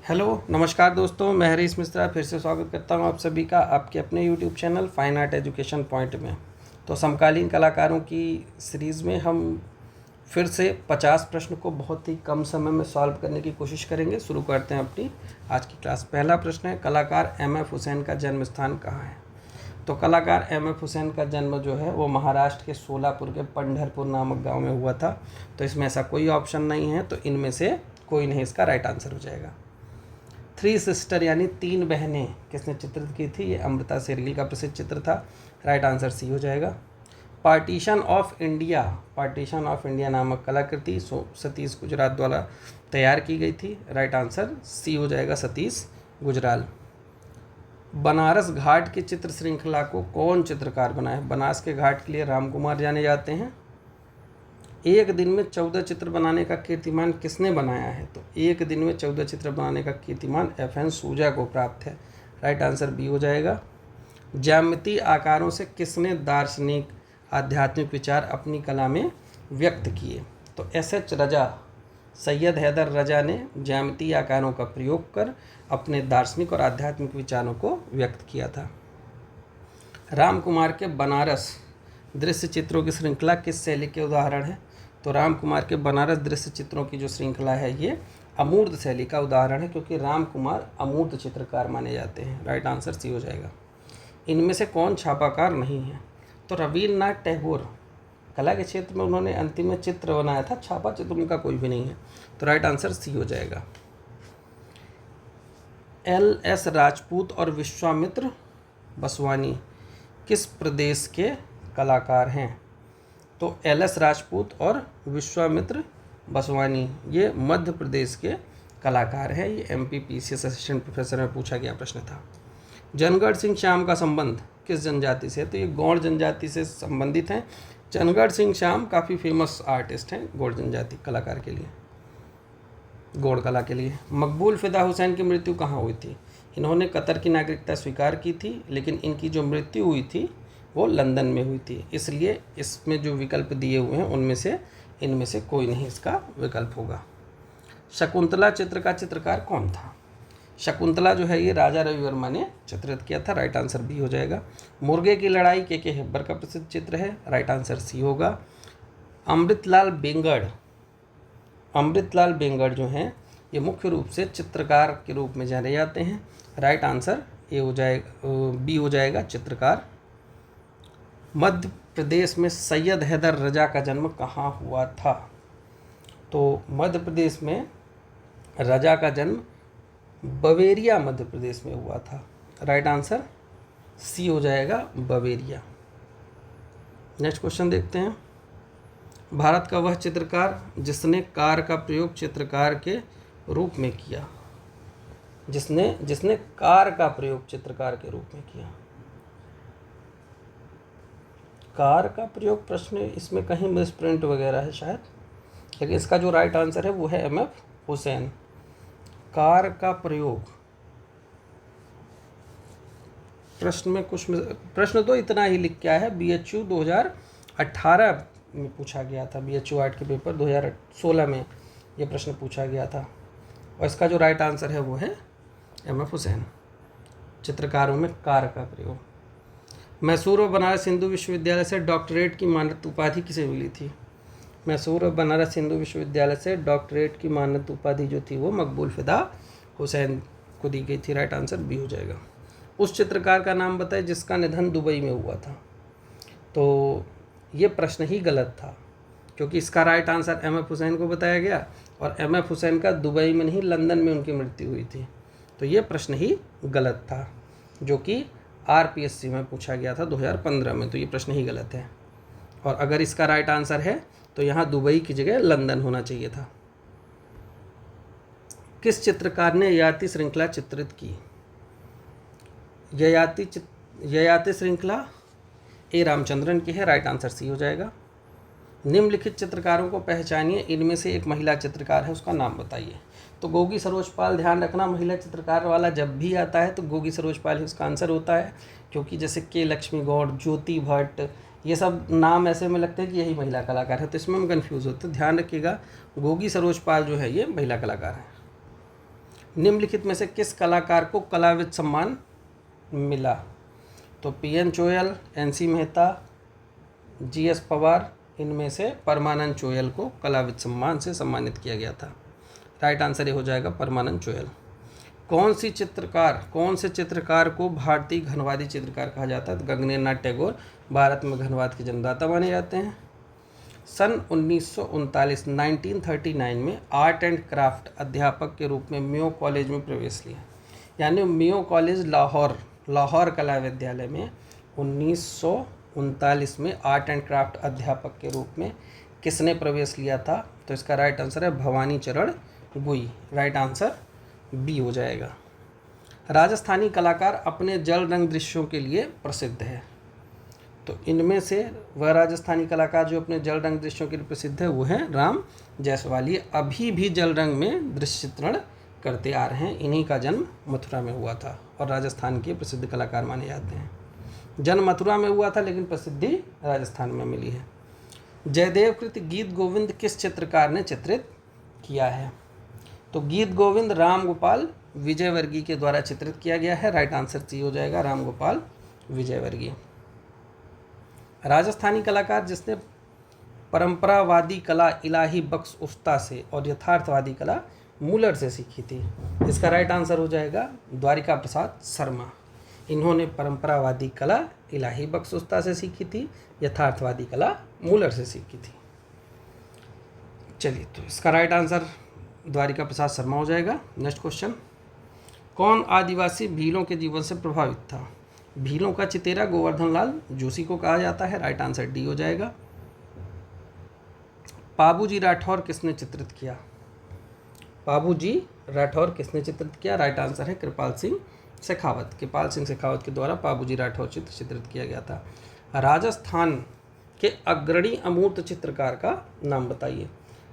Hello नमस्कार दोस्तों, मैं हरीश मिश्रा फिर से स्वागत करता हूं आप सभी का आपके अपने YouTube channel fine art education point में। तो समकालीन कलाकारों की सीरीज़ में हम फिर से 50 प्रश्न को बहुत ही कम समय में सॉल्व करने की कोशिश करेंगे। शुरू करते हैं अपनी आज की क्लास। पहला प्रश्न है, कलाकार एम.एफ. हुसैन का जन्म स्थान कहाँ है? तो कलाकार एम.एफ. हुसैन का जन्म जो है वो महाराष्ट्र के सोलापुर के पंढरपुर नामक गाँव में हुआ था। तो इसमें ऐसा कोई ऑप्शन नहीं है, तो इनमें से कोई नहीं इसका राइट आंसर हो जाएगा। थ्री सिस्टर यानी तीन बहनें किसने चित्रित की थी? ये अमृता शेरगिल का प्रसिद्ध चित्र था। राइट आंसर सी हो जाएगा। पार्टीशन ऑफ इंडिया नामक कलाकृति सतीश गुजराल द्वारा तैयार की गई थी। राइट आंसर सी हो जाएगा, सतीश गुजराल। बनारस घाट की चित्र श्रृंखला को कौन चित्रकार बनाया? बनारस के घाट के लिए राम कुमार जाने जाते हैं। एक दिन में 14 चित्र बनाने का कीर्तिमान किसने बनाया है? तो एक दिन में 14 चित्र बनाने का कीर्तिमान F.N. सूजा को प्राप्त है। राइट आंसर बी हो जाएगा। ज्यामितीय आकारों से किसने दार्शनिक आध्यात्मिक विचार अपनी कला में व्यक्त किए? तो S.H. रजा, सैयद हैदर रजा ने ज्यामितीय आकारों का प्रयोग कर अपने दार्शनिक और आध्यात्मिक विचारों को व्यक्त किया था। राम कुमार के बनारस दृश्य चित्रों की श्रृंखला किस शैली के उदाहरण है? तो राम कुमार के बनारस दृश्य चित्रों की जो श्रृंखला है ये अमूर्त शैली का उदाहरण है, क्योंकि राम कुमार अमूर्त चित्रकार माने जाते हैं। राइट आंसर सी हो जाएगा। इनमें से कौन छापाकार नहीं है? तो रवीन्द्रनाथ टैगोर कला के क्षेत्र में उन्होंने अंतिम में चित्र बनाया था, छापा चित्र उनका कोई भी नहीं है। तो राइट आंसर सी हो जाएगा। L.S. राजपूत और विश्वामित्र बसवानी किस प्रदेश के कलाकार हैं? तो L.S. राजपूत और विश्वामित्र बसवानी ये मध्य प्रदेश के कलाकार हैं। ये MPPCS असिस्टेंट प्रोफेसर में पूछा गया प्रश्न था। जनगढ़ सिंह श्याम का संबंध किस जनजाति से? तो ये गौड़ जनजाति से संबंधित हैं। जनगढ़ सिंह श्याम काफ़ी फेमस आर्टिस्ट हैं गौड़ जनजाति कलाकार के लिए, गौड़ कला के लिए। मकबूल फिदा हुसैन की मृत्यु कहाँ हुई थी? इन्होंने कतर की नागरिकता स्वीकार की थी, लेकिन इनकी जो मृत्यु हुई थी वो लंदन में हुई थी। इसलिए इसमें जो विकल्प दिए हुए हैं उनमें से इनमें से कोई नहीं इसका विकल्प होगा। शकुंतला चित्र का चित्रकार कौन था? शकुंतला जो है ये राजा रवि वर्मा ने चित्रित किया था। राइट आंसर बी हो जाएगा। मुर्गे की लड़ाई के हेब्बर का प्रसिद्ध चित्र है। राइट आंसर सी होगा। अमृतलाल बेंगड़ जो हैं ये मुख्य रूप से चित्रकार के रूप में जाने जाते हैं। राइट आंसर ए हो जाएगा, बी हो जाएगा, चित्रकार। मध्य प्रदेश में सैयद हैदर रजा का जन्म कहाँ हुआ था? तो मध्य प्रदेश में रजा का जन्म बवेरिया मध्य प्रदेश में हुआ था। राइट आंसर सी हो जाएगा, बवेरिया। नेक्स्ट क्वेश्चन देखते हैं। भारत का वह चित्रकार जिसने कार का प्रयोग चित्रकार के रूप में किया, जिसने कार का प्रयोग चित्रकार के रूप में किया। कार का प्रयोग प्रश्न इसमें कहीं मिसप्रिंट वगैरह है शायद, लेकिन इसका जो राइट आंसर है वो है M.F. हुसैन। कार का प्रयोग प्रश्न में कुछ प्रश्न तो इतना ही लिख के आया है। BHU 2018 में पूछा गया था। BHU आर्ट के पेपर 2016 में ये प्रश्न पूछा गया था, और इसका जो राइट आंसर है वो है M.F. हुसैन। चित्रकारों में कार का प्रयोग। मैसूर और बनारस हिंदू विश्वविद्यालय से डॉक्टरेट की मान्यता उपाधि किसे मिली थी? मैसूर और बनारस हिंदू विश्वविद्यालय से डॉक्टरेट की मान्यता उपाधि जो थी वो मकबूल फिदा हुसैन को दी गई थी। राइट आंसर बी हो जाएगा। उस चित्रकार का नाम बताएं जिसका निधन दुबई में हुआ था। तो ये प्रश्न ही गलत था, क्योंकि इसका राइट आंसर M.F. हुसैन को बताया गया, और M.F. हुसैन का दुबई में नहीं लंदन में उनकी मृत्यु हुई थी। तो ये प्रश्न ही गलत था, जो कि RPSC में पूछा गया था 2015 में। तो ये प्रश्न ही गलत है, और अगर इसका राइट आंसर है तो यहाँ दुबई की जगह लंदन होना चाहिए था। किस चित्रकार ने ययाति श्रृंखला चित्रित की? ययाति श्रृंखला ए रामचंद्रन की है। राइट आंसर सी हो जाएगा। निम्नलिखित चित्रकारों को पहचानिए, इनमें से एक महिला चित्रकार है, उसका नाम बताइए। तो गोगी सरोज पाल, ध्यान रखना महिला चित्रकार वाला जब भी आता है तो गोगी सरोज पाल ही उसका आंसर होता है, क्योंकि जैसे के लक्ष्मी गौड़, ज्योति भट्ट, ये सब नाम ऐसे में लगते हैं कि यही महिला कलाकार है, तो इसमें हम कन्फ्यूज़ होते हैं। ध्यान रखिएगा, गोगी सरोज पाल जो है ये महिला कलाकार है। निम्नलिखित में से किस कलाकार को कलाविद सम्मान मिला? तो PN Choyal, NC Mehta, GS Pawar, इनमें से परमानंद चोयल को कलाविद सम्मान से सम्मानित किया गया था। राइट आंसर ये हो जाएगा परमानंद चोयल। कौन से चित्रकार को भारतीय घनवादी चित्रकार कहा जाता है? तो गगनेन्द्रनाथ टैगोर भारत में घनवाद के जन्मदाता माने जाते हैं। सन 1939 में आर्ट एंड क्राफ्ट अध्यापक के रूप में मेयो कॉलेज में प्रवेश लिया। यानी मेयो कॉलेज लाहौर कला विद्यालय में 1939 में आर्ट एंड क्राफ्ट अध्यापक के रूप में किसने प्रवेश लिया था? तो इसका राइट आंसर है भवानी चरण गुई। राइट आंसर बी हो जाएगा। राजस्थानी कलाकार अपने जल रंग दृश्यों के लिए प्रसिद्ध है। तो इनमें से वह राजस्थानी कलाकार जो अपने जल रंग दृश्यों के लिए प्रसिद्ध है वो है राम जायसवाल। ये अभी भी जल रंग में दृश्य चित्रण करते आ रहे हैं। इन्हीं का जन्म मथुरा में हुआ था और राजस्थान के प्रसिद्ध कलाकार माने जाते हैं। जन्म मथुरा में हुआ था लेकिन प्रसिद्धि राजस्थान में मिली है। जयदेव कृत गीत गोविंद किस चित्रकार ने चित्रित किया है? तो गीत गोविंद राम गोपाल विजयवर्गीय के द्वारा चित्रित किया गया है। राइट आंसर सी हो जाएगा राम गोपाल विजयवर्गीय। राजस्थानी कलाकार जिसने परंपरावादी कला इलाही बख्श उस्ता से और यथार्थवादी कला मूलर से सीखी थी। इसका राइट आंसर हो जाएगा द्वारिका प्रसाद शर्मा। इन्होंने परंपरावादी कला इलाही बख्श उस्ता से सीखी थी, यथार्थवादी कला मूलर से सीखी थी। चलिए, तो इसका राइट आंसर द्वारिका प्रसाद शर्मा हो जाएगा। नेक्स्ट क्वेश्चन, कौन आदिवासी भीलों के जीवन से प्रभावित था? भीलों का चितेरा गोवर्धन लाल जोशी को कहा जाता है। राइट आंसर डी हो जाएगा। पाबूजी राठौर किसने चित्रित किया? पाबूजी राठौर किसने चित्रित किया? राइट आंसर है कृपाल सिंह शेखावत। कृपाल सिंह शेखावत के द्वारा पाबूजी राठौर चित्र चित्रित किया गया था। राजस्थान के अग्रणी अमूर्त चित्रकार का नाम बताइए।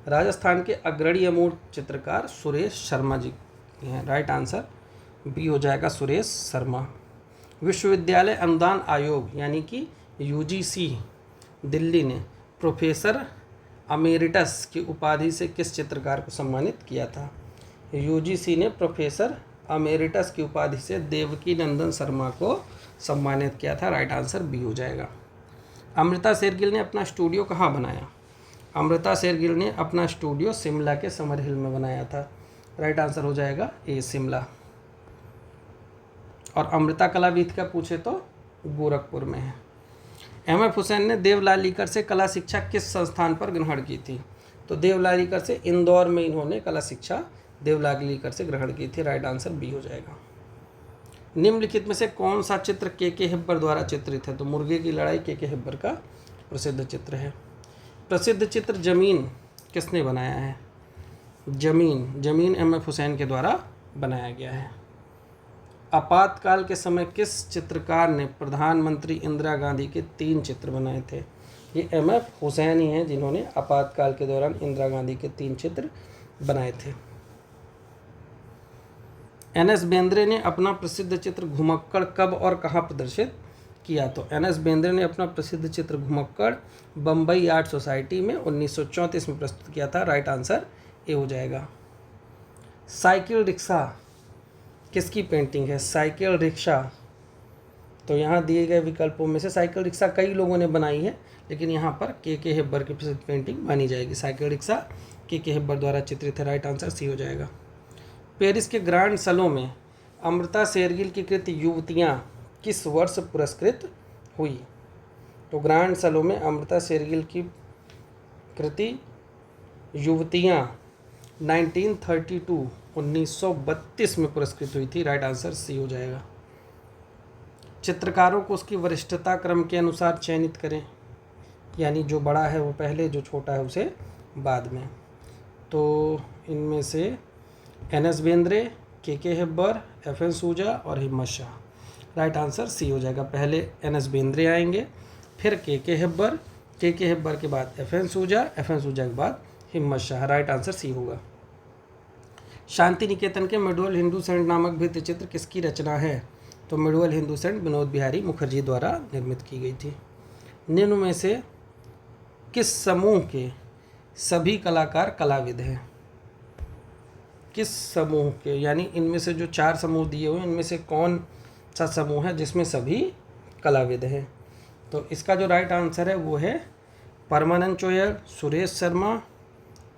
राजस्थान के अग्रणी अमूर्त चित्रकार सुरेश शर्मा जी हैं। राइट आंसर बी हो जाएगा सुरेश शर्मा। विश्वविद्यालय अनुदान आयोग यानी कि यूजीसी दिल्ली ने प्रोफेसर अमेरिटस की उपाधि से किस चित्रकार को सम्मानित किया था? यूजीसी ने प्रोफेसर अमेरिटस की उपाधि से देवकी नंदन शर्मा को सम्मानित किया था। राइट आंसर बी हो जाएगा। अमृता शेरगिल ने अपना स्टूडियो कहाँ बनाया? अमृता शेरगिल ने अपना स्टूडियो शिमला के समर हिल में बनाया था। राइट आंसर हो जाएगा ए शिमला। और अमृता कला वीथ का पूछे तो गोरखपुर में है। एमएफ हुसैन ने देवलाल लीकर से कला शिक्षा किस संस्थान पर ग्रहण की थी? तो देवलाल लीकर से इंदौर में इन्होंने कला शिक्षा देवलाल लीकर से ग्रहण की थी। राइट आंसर बी हो जाएगा। निम्नलिखित में से कौन सा चित्र के हिब्बर द्वारा चित्रित है? तो मुर्गे की लड़ाई के हिब्बर का प्रसिद्ध चित्र है। प्रसिद्ध चित्र जमीन किसने बनाया है? जमीन एमएफ हुसैन के द्वारा बनाया गया है। आपातकाल के समय किस चित्रकार ने प्रधानमंत्री इंदिरा गांधी के 3 चित्र बनाए थे? ये एमएफ हुसैन ही हैं जिन्होंने आपातकाल के दौरान इंदिरा गांधी के 3 चित्र बनाए थे। एनएस बेंद्रे ने अपना प्रसिद्ध चित्र घुमक्कड़ कब और कहाँ प्रदर्शित किया? तो एनएस बेंद्रे ने अपना प्रसिद्ध चित्र घुमक्कड़ बम्बई आर्ट सोसाइटी में 1934 में प्रस्तुत किया था। राइट आंसर ए हो जाएगा। साइकिल रिक्शा किसकी पेंटिंग है? साइकिल रिक्शा, तो यहाँ दिए गए विकल्पों में से साइकिल रिक्शा कई लोगों ने बनाई है, लेकिन यहाँ पर के हिब्बर की प्रसिद्ध पेंटिंग मानी जाएगी। साइकिल रिक्शा के हिब्बर द्वारा चित्रित है। राइट आंसर सी हो जाएगा। पेरिस के ग्रांड सैलों में अमृता शेरगिल की कृत युवतियाँ किस वर्ष पुरस्कृत हुई? तो ग्रांड सैलों में अमृता शेरगिल की कृति युवतियाँ 1932 में पुरस्कृत हुई थी। राइट आंसर सी हो जाएगा। चित्रकारों को उसकी वरिष्ठता क्रम के अनुसार चयनित करें, यानी जो बड़ा है वो पहले, जो छोटा है उसे बाद में। तो इनमें से एनएस बेंद्रे, के हिब्बर, एफएन सूजा और हिम्मत शाह। राइट आंसर सी हो जाएगा। पहले एनएस बेंद्रे आएंगे, फिर के हिब्बर, के हिब्बर के बाद एफएन सूजा के बाद हिम्मत शाह। राइट आंसर सी होगा। शांति निकेतन के मिडुअल हिंदू सेंट नामक भित्ति चित्र किसकी रचना है? तो मिडुअल हिंदू सेंट विनोद बिहारी मुखर्जी द्वारा निर्मित की गई थी। निम्न में से किस समूह के सभी कलाकार कलाविद हैं? किस समूह के, यानी इनमें से जो 4 समूह दिए हुए हैं इनमें से कौन सा समूह है जिसमें सभी कलाविद हैं? तो इसका जो राइट आंसर है वो है परमानंद चोयर, सुरेश शर्मा,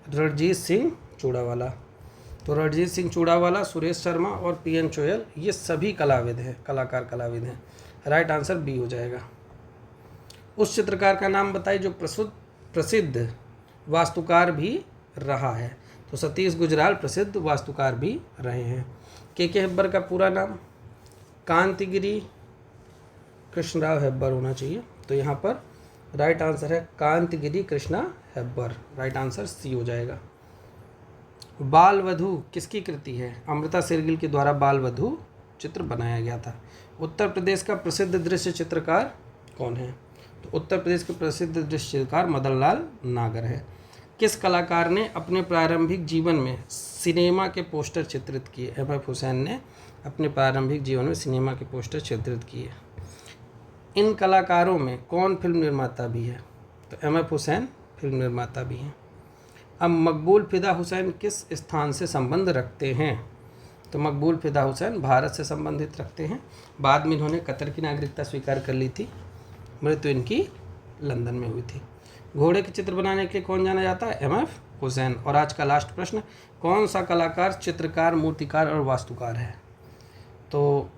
रणजीत सिंह चूड़ावाला। तो रणजीत सिंह चूड़ावाला, सुरेश शर्मा और पीएन चोयल ये सभी कलाविद हैं, कलाकार कलाविद हैं। राइट आंसर बी हो जाएगा। उस चित्रकार का नाम बताइए जो प्रसिद्ध वास्तुकार भी रहा है। तो सतीश गुजराल प्रसिद्ध वास्तुकार भी रहे हैं। के हेब्बर का पूरा नाम कांतिगिरी कृष्णराव हेब्बर होना चाहिए। तो यहाँ पर राइट आंसर है Kantigiri Krishna Hebbar. Right answer C हो जाएगा। बाल वधू किसकी कृति है? अमृता शेरगिल के द्वारा बाल वधू चित्र बनाया गया था। उत्तर प्रदेश का प्रसिद्ध दृश्य चित्रकार कौन है? तो उत्तर प्रदेश के प्रसिद्ध दृश्य चित्रकार मदन लाल नागर है। किस कलाकार ने अपने प्रारंभिक जीवन में सिनेमा के पोस्टर चित्रित किए? एम.एफ. हुसैन ने अपने प्रारंभिक जीवन में सिनेमा के पोस्टर चित्रित किए। इन कलाकारों में कौन फिल्म निर्माता भी है? तो एम.एफ. हुसैन फिल्म निर्माता भी हैं। अब मकबूल फिदा हुसैन किस स्थान से संबंध रखते हैं? तो मकबूल फिदा हुसैन भारत से संबंधित रखते हैं। बाद में इन्होंने कतर की नागरिकता स्वीकार कर ली थी। मृत्यु इनकी लंदन में हुई थी। घोड़े के चित्र बनाने के लिए कौन जाना जाता है? एम.एफ. हुसैन। और आज का लास्ट प्रश्न, कौन सा कलाकार चित्रकार, मूर्तिकार और वास्तुकार है? तो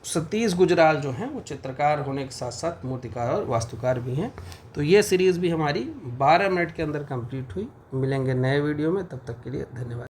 सतीश गुजराल जो हैं वो चित्रकार होने के साथ साथ मूर्तिकार और वास्तुकार भी हैं। तो ये सीरीज़ भी हमारी 12 मिनट के अंदर कंप्लीट हुई। मिलेंगे नए वीडियो में, तब तक के लिए धन्यवाद।